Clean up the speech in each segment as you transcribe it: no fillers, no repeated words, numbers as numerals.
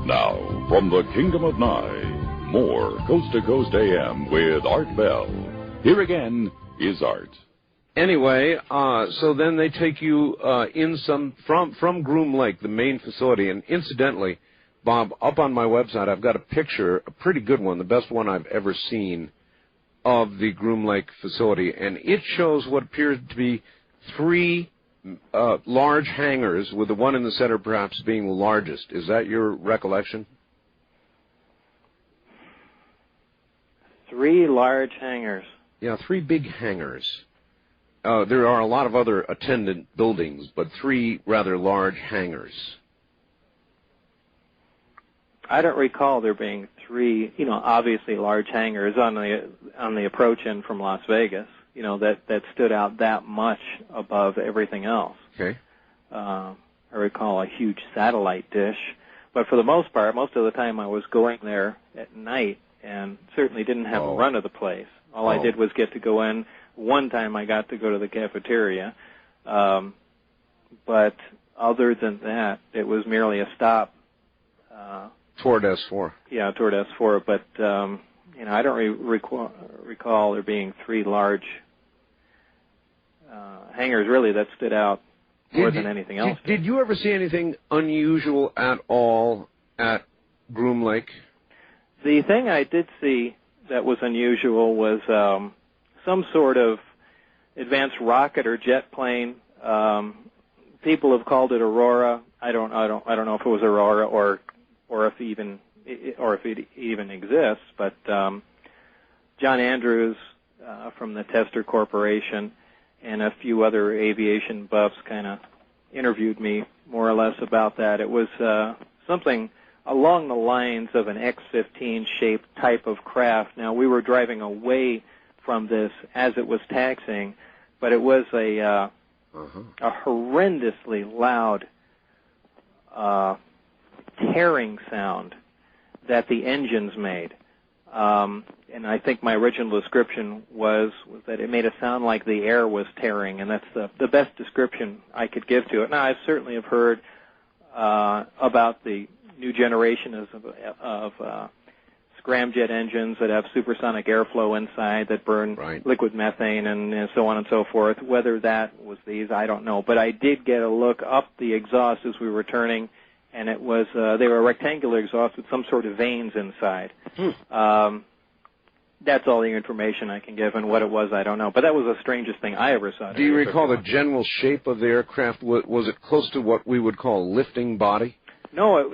Now, from the Kingdom of Nye, more Coast to Coast AM with Art Bell. Here again is Art. Anyway, so then they take you from Groom Lake, the main facility, and incidentally, Bob, up on my website I've got a picture, a pretty good one, the best one I've ever seen, of the Groom Lake facility, and it shows what appears to be three large hangars, with the one in the center perhaps being the largest. Is that your recollection? Three large hangars. Yeah, three big hangars. There are a lot of other attendant buildings, but three rather large hangars. I don't recall there being three, obviously large hangars on the approach in from Las Vegas, that stood out that much above everything else. Okay. I recall a huge satellite dish, but for the most part, most of the time I was going there at night and certainly didn't have a run of the place. All I did was get to go in. One time I got to go to the cafeteria, but other than that, it was merely a stop. Toward S4. Yeah, toward S4, but, I don't recall there being three large hangars, really, that stood out more than anything else. Did you ever see anything unusual at all at Groom Lake? The thing I did see that was unusual was some sort of advanced rocket or jet plane. People have called it Aurora. I don't know if it was Aurora or if it even exists. But John Andrews from the Tester Corporation and a few other aviation buffs kind of interviewed me more or less about that. It was something along the lines of an X-15 shaped type of craft. Now, we were driving away from this as it was taxiing, but it was a horrendously loud tearing sound that the engines made. And I think my original description was that it made it sound like the air was tearing, and that's the best description I could give to it. Now, I certainly have heard about the new generation of scramjet engines that have supersonic airflow inside that burn liquid methane and so on and so forth. Whether that was these, I don't know. But I did get a look up the exhaust as we were turning, and it was they were rectangular exhausts with some sort of vanes inside. That's all the information I can give, and what it was, I don't know. But that was the strangest thing I ever saw. Do you recall the general shape of the aircraft? Was it close to what we would call a lifting body? No,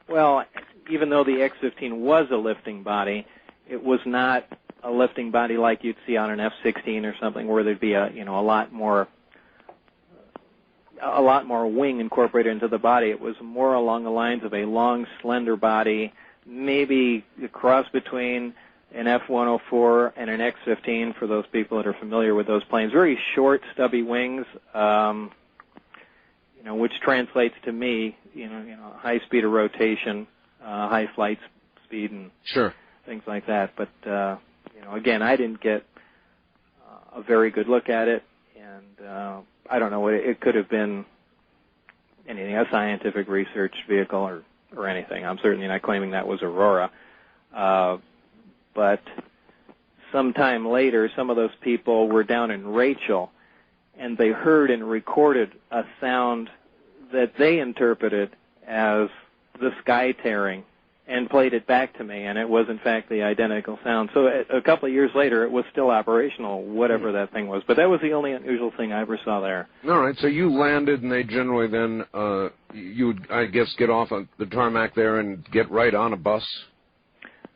well, even though the X-15 was a lifting body, it was not a lifting body like you'd see on an F-16 or something, where there'd be a lot more wing incorporated into the body. It was more along the lines of a long, slender body, maybe a cross between an F-104 and an X-15 for those people that are familiar with those planes. Very short, stubby wings, which translates to me, high speed of rotation, high flight speed, and things like that. But again, I didn't get a very good look at it, and I don't know. It could have been anything, a scientific research vehicle or anything. I'm certainly not claiming that was Aurora. But sometime later, some of those people were down in Rachel, and they heard and recorded a sound that they interpreted as the sky tearing and played it back to me, and it was, in fact, the identical sound. So a couple of years later, it was still operational, whatever that thing was. But that was the only unusual thing I ever saw there. All right, so you landed, and they generally then, you would, I guess, get off on the tarmac there and get right on a bus?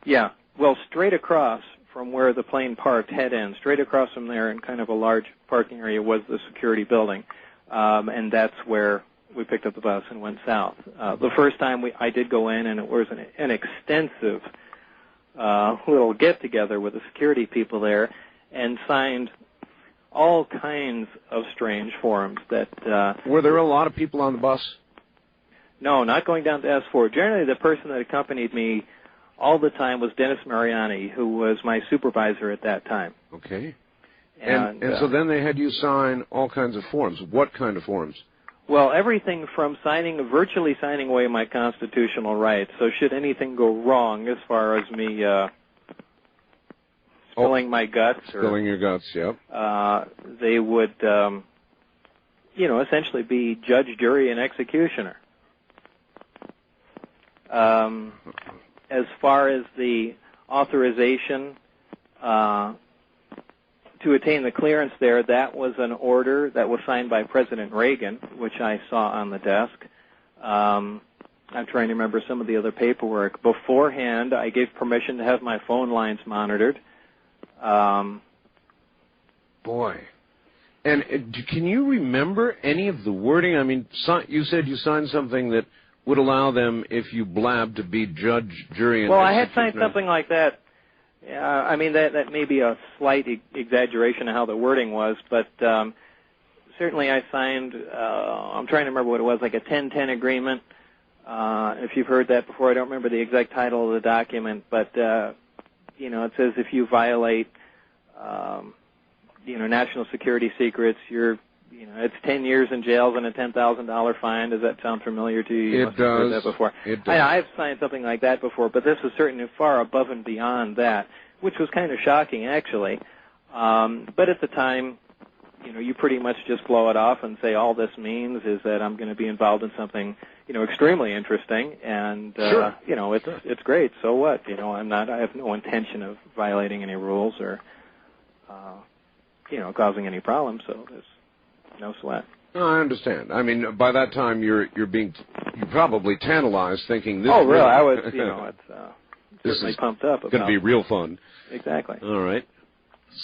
Yeah. Well, straight across from where the plane parked, head end, straight across from there in kind of a large parking area was the security building, and that's where we picked up the bus and went south. The first time I did go in, and it was an extensive little get-together with the security people there, and signed all kinds of strange forms. Were there a lot of people on the bus? No, not going down to S4. Generally, the person that accompanied me all the time was Dennis Mariani, who was my supervisor at that time. Okay. And so then they had you sign all kinds of forms. What kind of forms? Well, everything from virtually signing away my constitutional rights. So should anything go wrong as far as me spilling my guts, spilling your guts, yep, they would, essentially be judge, jury, and executioner. As far as the authorization to attain the clearance there, that was an order that was signed by President Reagan, which I saw on the desk. I'm trying to remember some of the other paperwork. Beforehand, I gave permission to have my phone lines monitored. Boy. And can you remember any of the wording? I mean, you said you signed something that would allow them, if you blabbed, to be judge, jury, and well, I had signed something like that. I mean, that may be a slight exaggeration of how the wording was, but certainly I signed, I'm trying to remember what it was, like a 10-10 agreement. If you've heard that before, I don't remember the exact title of the document, but, it says if you violate, national security secrets, it's 10 years in jail and a $10,000 fine. Does that sound familiar to you? It does. Heard that before. It does. I've signed something like that before, but this is certainly far above and beyond that, which was kind of shocking, actually. But at the time, you pretty much just blow it off and say all this means is that I'm going to be involved in something, extremely interesting, and sure. It's great. So what? I have no intention of violating any rules or causing any problems. So there's no sweat. No, I understand. I mean, by that time you're probably tantalized, thinking this. Oh, really? I was, this certainly is pumped up. Going to be real fun. Exactly. All right.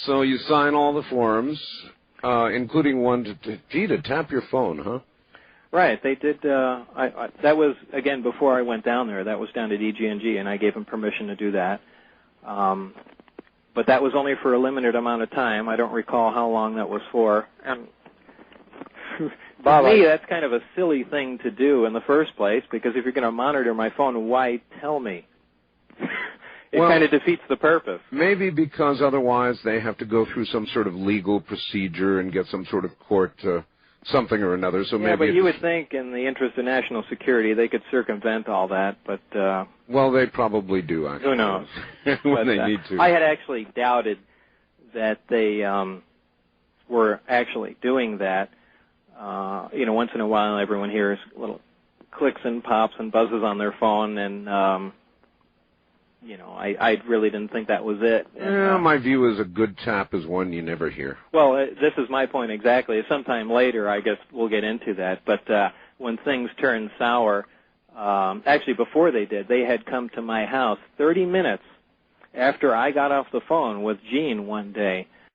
So you sign all the forms, including one to tap your phone, huh? Right. They did. That was again before I went down there. That was down at EG&G, and I gave them permission to do that. But that was only for a limited amount of time. I don't recall how long that was for. And Bob, to me, that's kind of a silly thing to do in the first place, because if you're going to monitor my phone, why tell me? It kind of defeats the purpose. Maybe because otherwise they have to go through some sort of legal procedure and get some sort of court something or another. So maybe but you would think in the interest of national security they could circumvent all that, but... well, they probably do, actually. Who knows? when they need to. I had actually doubted that they were actually doing that. Once in a while everyone hears little clicks and pops and buzzes on their phone, and, I really didn't think that was it. And, my view is a good tap is one you never hear. Well, this is my point exactly. Sometime later, I guess we'll get into that. But when things turned sour, actually before they did, they had come to my house 30 minutes after I got off the phone with Gene one day